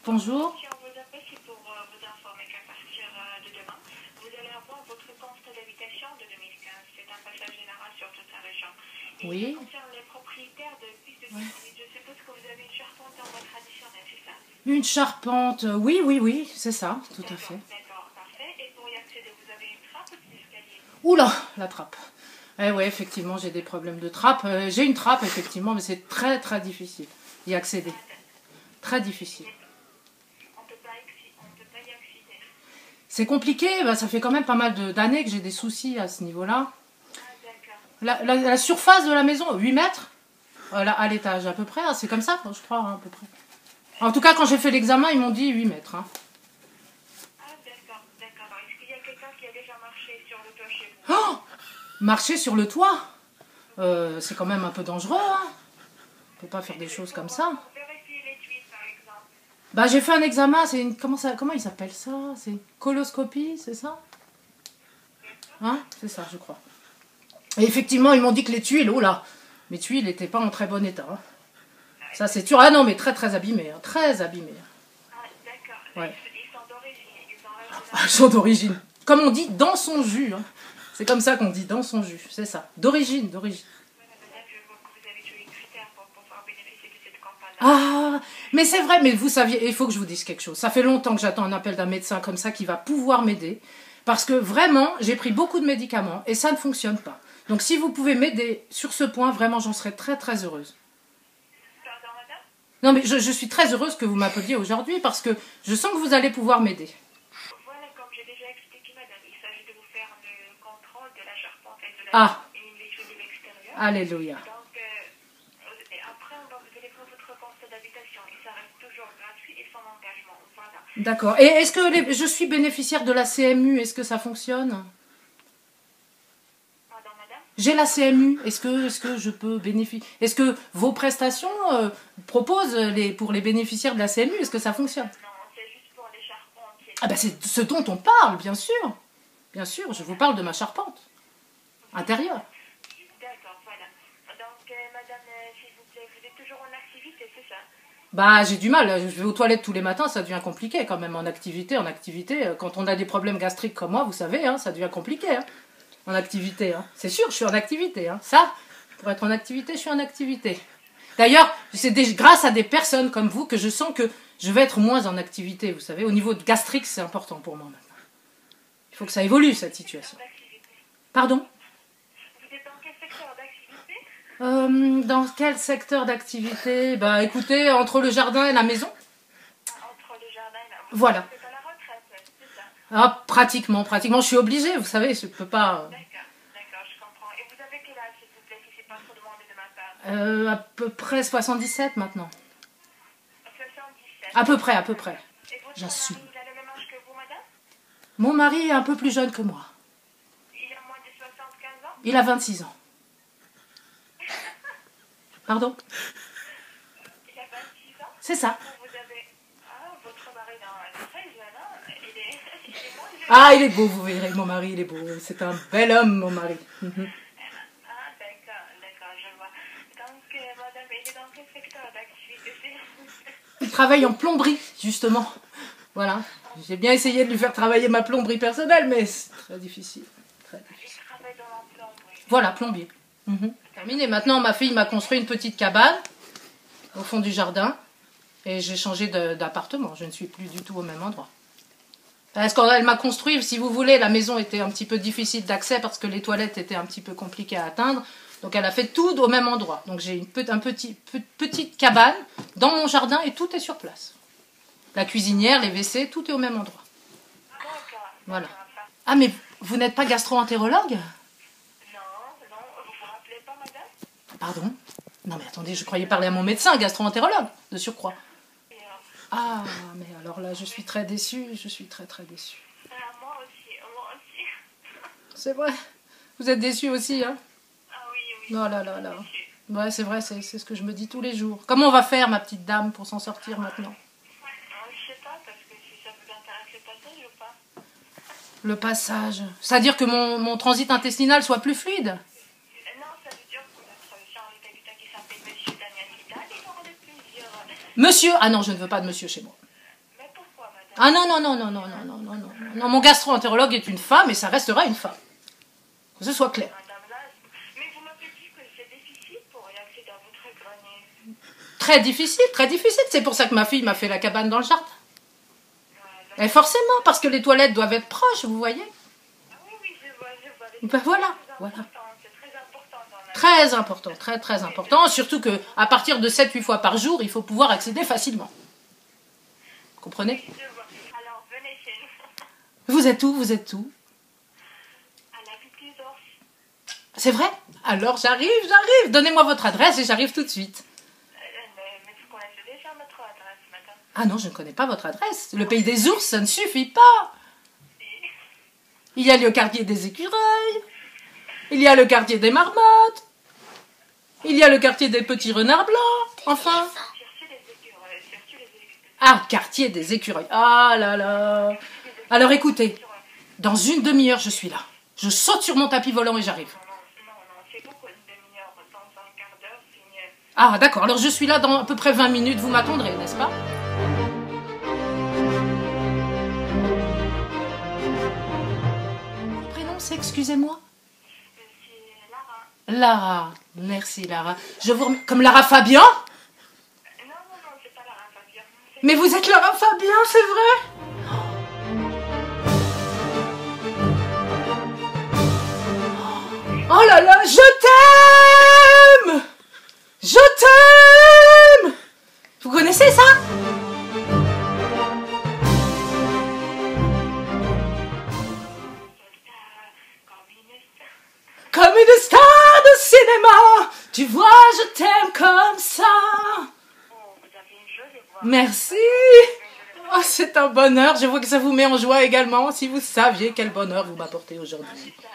Bonjour. Si on vous appelle, c'est pour vous informer qu'à partir de demain, vous allez avoir votre constat d'habitation de 2015. C'est un passage général sur toute la région. Et Oui. ça concerne les propriétaires de plus de 10 minutes. Je suppose que vous avez une charpente en voie traditionnelle, c'est ça? Une charpente, oui, oui, oui, c'est ça, tout à fait. D'accord, parfait. Et pour y accéder, vous avez une trappe ou des escaliers? Oula, la trappe. Eh ouais, effectivement, j'ai des problèmes de trappe. J'ai une trappe, effectivement, mais c'est très, très difficile d'y accéder. Très difficile. On ne peut pas y accéder. C'est compliqué, bah, ça fait quand même pas mal d'années que j'ai des soucis à ce niveau-là. Ah, d'accord. La surface de la maison, 8 mètres à l'étage, à peu près, hein, c'est comme ça, je crois, hein, à peu près. En tout cas, quand j'ai fait l'examen, ils m'ont dit 8 mètres. Hein. Ah, d'accord, d'accord. Est-ce qu'il y a quelqu'un qui a déjà marché sur le toit chez vous? Oh, marcher sur le toit, c'est quand même un peu dangereux. Hein. On peut pas faire des choses comme ça. Vérifiez les tuiles, par exemple. Bah, j'ai fait un examen, c'est une comment ils appellent ça? C'est une coloscopie, c'est ça? Hein? C'est ça, je crois. Et effectivement, ils m'ont dit que les tuiles, oh là, mes tuiles n'étaient pas en très bon état. Hein. Ça, c'est sûr. Ah non, mais très, très abîmées. Hein. Très abîmées. Ah, d'accord. Ouais. Ils sont d'origine. Ils ont rajouté Ah, elles sont d'origine. Comme on dit, dans son jus. Hein. C'est comme ça qu'on dit, dans son jus. C'est ça. D'origine, d'origine. Madame, je vois que vous avez tous les critères pour pouvoir bénéficier de cette campagne. Ah, mais c'est vrai, mais vous saviez, il faut que je vous dise quelque chose. Ça fait longtemps que j'attends un appel d'un médecin comme ça qui va pouvoir m'aider. Parce que vraiment, j'ai pris beaucoup de médicaments et ça ne fonctionne pas. Donc si vous pouvez m'aider sur ce point, vraiment, j'en serais très très heureuse. Pardon, madame? Non, mais je suis très heureuse que vous m'appeliez aujourd'hui parce que je sens que vous allez pouvoir m'aider. Voilà, comme j'ai déjà expliqué, madame, il s'agit de vous faire le contrôle de la charpente et de la Ah. et une étude de l'extérieur. Alléluia. Donc, et après, vous allez prendre votre constat d'habitation et ça reste toujours gratuit et sans engagement. Voilà. D'accord. Et est-ce que je suis bénéficiaire de la CMU? Est-ce que ça fonctionne? Pardon, madame? J'ai la CMU. Est-ce que je peux bénéficier? Est-ce que vos prestations proposent pour les bénéficiaires de la CMU? Est-ce que ça fonctionne? Non, c'est juste pour les charpentiers. Ah ben c'est ce dont on parle, bien sûr. Bien sûr, je vous parle de ma charpente intérieure. D'accord, voilà. Donc, madame, s'il vous plaît, vous êtes toujours en activité, c'est ça? Bah j'ai du mal, je vais aux toilettes tous les matins, ça devient compliqué quand même en activité, quand on a des problèmes gastriques comme moi, vous savez, hein, ça devient compliqué hein, en activité. Hein. C'est sûr, je suis en activité. Hein. Ça, pour être en activité, je suis en activité. D'ailleurs, c'est grâce à des personnes comme vous que je sens que je vais être moins en activité, vous savez. Au niveau de gastrique, c'est important pour moi maintenant. Il faut que ça évolue, cette situation. Pardon? Vous êtes dans quel secteur d'activité? Dans quel secteur d'activité? Bah écoutez, entre le jardin et la maison. Entre le jardin et la... Voilà. Vous êtes à la retraite, c'est ça? Ah, pratiquement, je suis obligée, vous savez, je peux pas... D'accord, je comprends. Et vous avez quel âge, s'il vous plaît, si c'est pas trop demandé de ma part? À peu près 77 maintenant. 77. À peu près. Et votre J'assume. mari, il a le même âge que vous, madame? Mon mari est un peu plus jeune que moi. Il a moins de 75 ans? Il a 26 ans. Pardon? Il a 26 ans? C'est ça. Vous avez... Ah, votre mari, non, il est très jeune, hein? Il est moins jeune. Ah, il est beau, vous verrez, mon mari, il est beau. C'est un bel homme, mon mari. Mhm. Ah, d'accord, je vois. Donc, madame, il est dans quel secteur d'activité, s'il vous plaît? Il travaille en plomberie, justement. Voilà. J'ai bien essayé de lui faire travailler ma plomberie personnelle, mais c'est très difficile. Très difficile. Il travaille dans l'emploi, oui. Voilà, plombier. Mhm. Terminé. Maintenant, ma fille m'a construit une petite cabane au fond du jardin. Et j'ai changé d'appartement. Je ne suis plus du tout au même endroit. Parce qu'elle m'a construit, si vous voulez, la maison était un petit peu difficile d'accès parce que les toilettes étaient un petit peu compliquées à atteindre. Donc elle a fait tout au même endroit. Donc j'ai une petite cabane dans mon jardin et tout est sur place. La cuisinière, les WC, tout est au même endroit. D'accord. Voilà. Ah, mais vous n'êtes pas gastro-entérologue? Non, vous vous rappelez pas, madame? Pardon? Non, mais attendez, je croyais parler à mon médecin, gastro-entérologue, de surcroît. Ah, mais alors là, je suis très déçue, je suis très très déçue. Moi aussi. C'est vrai. Vous êtes déçue aussi, hein? Ah oui. Oh là là là. Ouais, c'est vrai, c'est ce que je me dis tous les jours. Comment on va faire, ma petite dame, pour s'en sortir maintenant? Je sais pas, parce que si ça vous intéresse le passage ou pas? Le passage. C'est-à-dire que mon transit intestinal soit plus fluide? Non, ça veut dire que notre chargé d'habitat qui s'appelle Monsieur Daniel Vidal, il aura de plusieurs... Monsieur? Ah non, je ne veux pas de monsieur chez moi. Ah non, non, non, non, non, non, non, non, non, non, mon gastro-entérologue est une femme et ça restera une femme. Que ce soit clair. Madame là, mais vous m'avez dit que c'est difficile pour y accéder à votre grenier. Très difficile, très difficile. C'est pour ça que ma fille m'a fait la cabane dans le jardin. Ouais, Et forcément, parce que les toilettes doivent être proches, vous voyez. oui, oui, je vois. Ben voilà, C'est voilà. très important dans la Très important, très très important. Surtout que à partir de 7-8 fois par jour, il faut pouvoir accéder facilement. Vous comprenez? Je vois. Alors, venez chez nous. Vous êtes où? Vous êtes où? À la Butte des Ours. C'est vrai? Alors j'arrive, j'arrive. Donnez-moi votre adresse et j'arrive tout de suite. Mais vous connaissez déjà notre adresse, madame. Ah non, je ne connais pas votre adresse. Le pays des ours, ça ne suffit pas. Il y a le quartier des écureuils. Il y a le quartier des marmottes. Il y a le quartier des petits renards blancs. Enfin. Cherchez les écureuils. Cherchez les écureuils. Ah, quartier des écureuils. Ah là là. Alors écoutez, dans une demi-heure, je suis là. Je saute sur mon tapis volant et j'arrive. Non, c'est beaucoup une demi-heure. Dans un quart d'heure, c'est mieux. Ah d'accord, alors je suis là dans à peu près 20 minutes. Vous m'attendrez, n'est-ce pas? Mon prénom, c'est, excusez-moi? C'est Lara. Lara. Merci Lara. Je vous comme Lara Fabian? Non, c'est pas Lara Fabian. Mais vous êtes Lara Fabian, c'est vrai? Oh là là, je t'aime! Je t'aime! Vous connaissez ça? Comme une star de cinéma, tu vois, je t'aime comme ça. Oh, vous avez une jolie voix. Merci. Oh, c'est un bonheur. Je vois que ça vous met en joie également. Si vous saviez quel bonheur vous m'apportez aujourd'hui. Ça